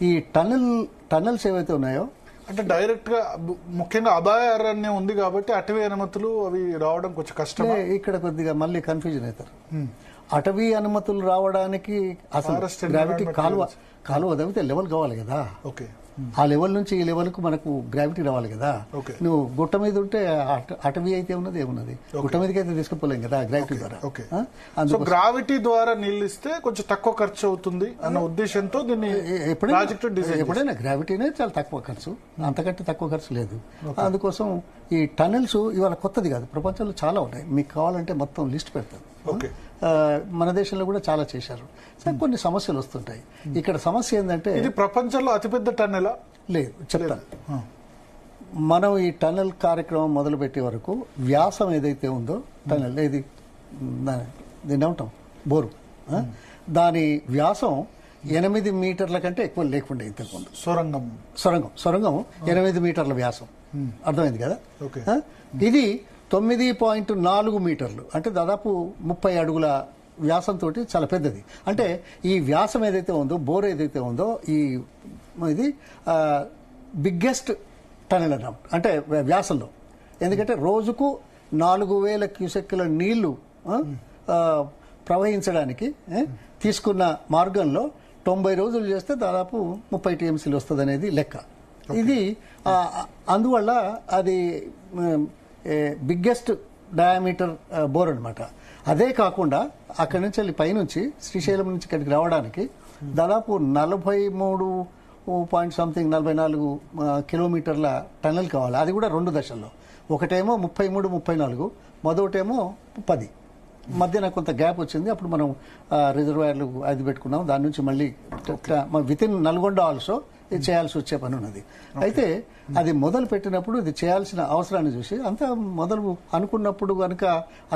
ఈ టన్నెల్స్ ఏవైతే ఉన్నాయో అంటే డైరెక్ట్ గా ముఖ్యంగా అభయారణ్యం ఉంది కాబట్టి అటవీ అనుమతులు అవి రావడం కొంచెం కష్టం. ఇక్కడ కొద్దిగా మళ్ళీ కన్ఫ్యూజన్ అవుతారు. అటవీ అనుమతులు రావడానికి అసలు గ్రావిటీ కాలువ తవ్వితే లెవెల్ కావాలి కదా. ఓకే, ఆ లెవెల్ నుంచి ఈ లెవెల్ కు మనకు గ్రావిటీ రావాలి కదా. నువ్వు గుట్ట మీద ఉంటే అటవీ అయితే ఉన్నది ఏమున్నది, గుట్ట మీదకి అయితే తీసుకుపోలేం కదా గ్రావిటీ ద్వారా. గ్రావిటీ ద్వారా నిలిస్తే కొంచెం తక్కువ ఖర్చు అవుతుంది అన్న ఉద్దేశంతో దీన్ని ఎప్పుడైనా గ్రావిటీనే చాలా తక్కువ ఖర్చు, అంతకంటే తక్కువ ఖర్చు లేదు. అందుకోసం ఈ టనెల్స్ ఇవాళ కొత్తది కాదు, ప్రపంచంలో చాలా ఉన్నాయి. మీకు కావాలంటే మొత్తం లిస్ట్ పెడతాను. మన దేశంలో కూడా చాలా చేశారు. కొన్ని సమస్యలు వస్తుంటాయి. ఇక్కడ సమస్య ఏంటంటే ఇది ప్రపంచంలో అతిపెద్ద టన్నెలా లేదు చెప్తాను. మనం ఈ టన్నెల్ కార్యక్రమం మొదలు పెట్టే వరకు వ్యాసం ఏదైతే ఉందో టన్నెల్ ఇది దీన్ని ఏమంటాం బోరు, దాని వ్యాసం 8 మీటర్ల కంటే ఎక్కువ లేకుండా ఇంతకుముందు. సొరంగం 8 మీటర్ల వ్యాసం, అర్థమైంది కదా. ఇది 9.4 మీటర్లు, అంటే దాదాపు 30 అడుగుల వ్యాసంతో చాలా పెద్దది. అంటే ఈ వ్యాసం ఏదైతే ఉందో, బోర్ ఏదైతే ఉందో, ఇది బిగ్గెస్ట్ టనెల్ అన్నమాట, అంటే వ్యాసంలో. ఎందుకంటే రోజుకు 4000 క్యూసెక్కుల నీళ్లు ప్రవహించడానికి తీసుకున్న మార్గంలో 90 రోజులు చేస్తే దాదాపు 30 టీఎంసీలు వస్తుంది అనేది లెక్క. ఇది అందువల్ల అది బిగ్గెస్ట్ డయామీటర్ బోర్ అనమాట. అదే కాకుండా అక్కడి నుంచి వెళ్ళి పైనుంచి శ్రీశైలం నుంచి ఇక్కడికి రావడానికి దాదాపు 44 కిలోమీటర్ల టన్నెల్ కావాలి. అది కూడా 2 దశల్లో, ఒకటేమో 33, 34, మొదటేమో 10. మధ్యన కొంత గ్యాప్ వచ్చింది. అప్పుడు మనం రిజర్వాయర్లు అది పెట్టుకున్నాం. దాని నుంచి మళ్ళీ విత్ ఇన్ నల్గొండ ఆల్సో ఇది చేయాల్సి వచ్చే పని ఉన్నది. అయితే అది మొదలు పెట్టినప్పుడు ఇది చేయాల్సిన అవసరాన్ని చూసి అంత మొదలు అనుకున్నప్పుడు కనుక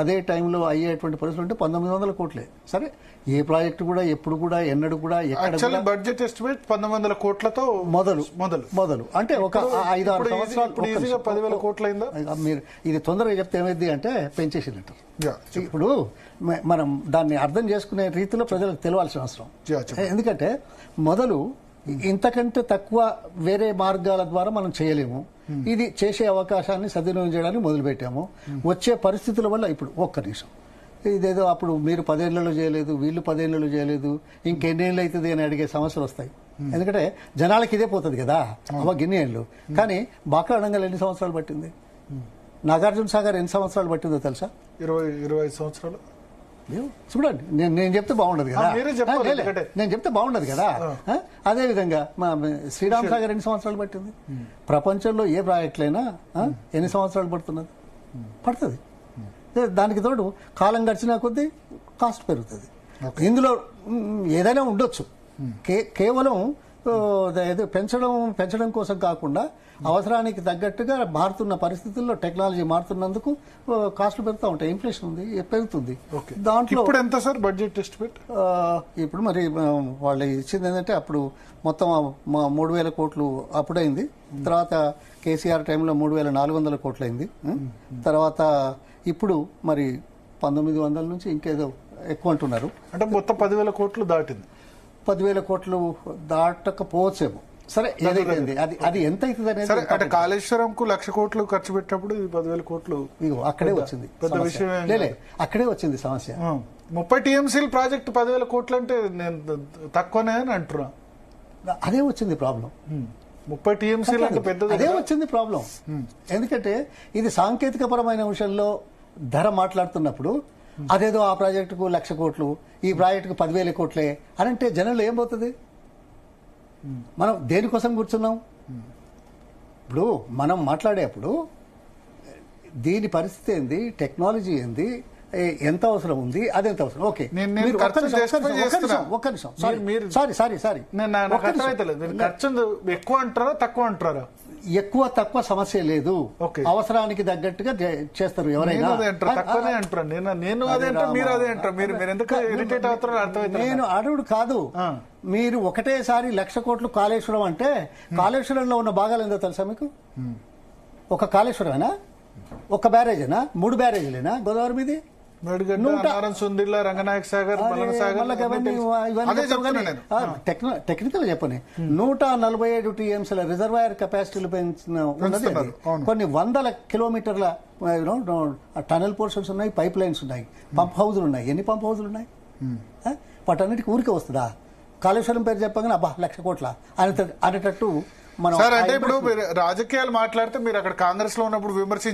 అదే టైంలో అయ్యేటువంటి పరిస్థితులు ఉంటే 1900 కోట్లే. సరే, ఏ ప్రాజెక్టు కూడా ఎప్పుడు కూడా ఎన్నడూ కూడా ఎక్కడ బడ్జెట్ ఎస్టిమేట్ 1900 కోట్లతో మొదలు అంటే ఒక 5-6 సంవత్సరాలు 10,000 కోట్లు అయిందా. మీరు ఇది తొందరగా చెప్తే ఏమైంది అంటే పెంచేసినట్టు. ఇప్పుడు మనం దాన్ని అర్థం చేసుకునే రీతిలో ప్రజలకు తెలియాల్సిన అవసరం. ఎందుకంటే మొదలు ఇంతకంటే తక్కువ వేరే మార్గాల ద్వారా మనం చేయలేము. ఇది చేసే అవకాశాన్ని సద్వినియోగం చేయడానికి మొదలుపెట్టాము. వచ్చే పరిస్థితుల వల్ల ఇప్పుడు ఒక్క నిమిషం, ఇదేదో అప్పుడు మీరు 10 ఏళ్లలో చేయలేదు, వీళ్ళు 10 ఏళ్లలో చేయలేదు, ఇంకెన్నేళ్ళు అవుతుంది అని అడిగే సమస్యలు వస్తాయి. ఎందుకంటే జనాలకి ఇదే పోతుంది కదా, గిన్ని ఏళ్ళు. కానీ బాక్రా అడంగల్ ఎన్ని సంవత్సరాలు పట్టింది, నాగార్జున సాగర్ ఎన్ని సంవత్సరాలు పట్టిందో తెలుసా? 20 సంవత్సరాలు. చూడండి, నేను చెప్తే బాగుండదు కదా, నేను చెప్తే బాగుండదు కదా. అదే విధంగా మా శ్రీరామ్ సాగర్ ఎన్ని సంవత్సరాలు పట్టింది? ప్రపంచంలో ఏ ప్రాజెక్టులైనా ఎన్ని సంవత్సరాలు పడుతుంది. దానికి తోడు కాలం గడిచినా కొద్దీ కాస్ట్ పెరుగుతుంది. ఇందులో ఏదైనా ఉండొచ్చు, కేవలం పెంచడం కోసం కాకుండా అవసరానికి తగ్గట్టుగా మారుతున్న పరిస్థితుల్లో టెక్నాలజీ మారుతున్నందుకు కాస్ట్లు పెరుగుతూ ఉంటాయి. ఇన్ఫ్లేషన్ ఉంది, పెరుగుతుంది. దాంట్లో ఇప్పుడు ఎంత సార్ బడ్జెట్ ఎస్టిమేట్? ఇప్పుడు మరి వాళ్ళు ఇచ్చింది ఏంటంటే అప్పుడు మొత్తం 3,000 కోట్లు అప్పుడైంది. తర్వాత కేసీఆర్ టైంలో 3,400 కోట్లు అయింది. తర్వాత ఇప్పుడు మరి 1900 నుంచి ఇంకేదో ఎక్కువ అంటున్నారు. అంటే మొత్తం 10,000 కోట్లు దాటింది. 10,000 కోట్లు దాటకపోవచ్చేమో. సరే, ఏదైతే అది ఎంత అవుతుంది అనేది. అంటే కాళేశ్వరంకు 1,00,000 కోట్లు ఖర్చు పెట్టినప్పుడు 10,000 కోట్లు అక్కడే వచ్చింది. పెద్ద విషయం అక్కడే వచ్చింది సమస్య. 30 టీఎంసీల ప్రాజెక్ట్ 10,000 కోట్లు అంటే నేను తక్కువనే అని అంటున్నా. అదే వచ్చింది ప్రాబ్లం. 30 టీఎంసీలు అంటే పెద్దది, అదే వచ్చింది ప్రాబ్లం. ఎందుకంటే ఇది సాంకేతిక పరమైన విషయంలో ధర మాట్లాడుతున్నప్పుడు అదేదో ఆ ప్రాజెక్టుకు 1,00,000 కోట్లు, ఈ ప్రాజెక్టుకు 10,000 కోట్లే అని అంటే జనంలో ఏం పోతుంది? మనం దేనికోసం కూర్చున్నాం? ఇప్పుడు మనం మాట్లాడేప్పుడు దీని పరిస్థితి ఏంది, టెక్నాలజీ ఏంది, ఎంత అవసరం ఉంది, అదెంత అవసరం. ఓకే, ఒక్క నిమిషం. సారీ, ఎక్కువ అంటారా తక్కువ అంటారా? ఎక్కువ తక్కువ సమస్య లేదు, అవసరానికి తగ్గట్టుగా చేస్తారు ఎవరైనా. నేను అడుగుడు కాదు, మీరు ఒకటేసారి 1,00,000 కోట్లు కాళేశ్వరం అంటే కాళేశ్వరంలో ఉన్న భాగాలు ఏందో తెలుసా మీకు? ఒక కాళేశ్వరమేనా, ఒక బ్యారేజేనా, 3 బ్యారేజీలేనా గోదావరి మీది? మేడిగడ్డ, అన్నారం, సుందిళ్ళ, రంగనాయక సాగర్, మల్లన సాగర్ అదే చెప్తున్నా నేను. టెక్నికల్ చెప్పని 147 టీఎంసీల రిజర్వాయర్ కెపాసిటీలు పెంచిన ఉన్నది అది. అవును. కొన్ని వందల కిలోమీటర్ల టనల్ పోర్షన్స్ ఉన్నాయి, పైప్ లైన్స్ ఉన్నాయి, పంప్ హౌజులు ఉన్నాయి. ఎన్ని పంప్ హౌజులు ఉన్నాయి? వాటన్నిటికి ఊరికే వస్తుందా? కాళేశ్వరం పేరు చెప్పగానే అబ్బా 1,00,000 కోట్ల అనేటట్టు మనం సార్ అంటే ఇప్పుడు మీరు రాజకీయాలు మాట్లాడితే మీరు అక్కడ కాంగ్రెస్ లో ఉన్నప్పుడు విమర్శించారు.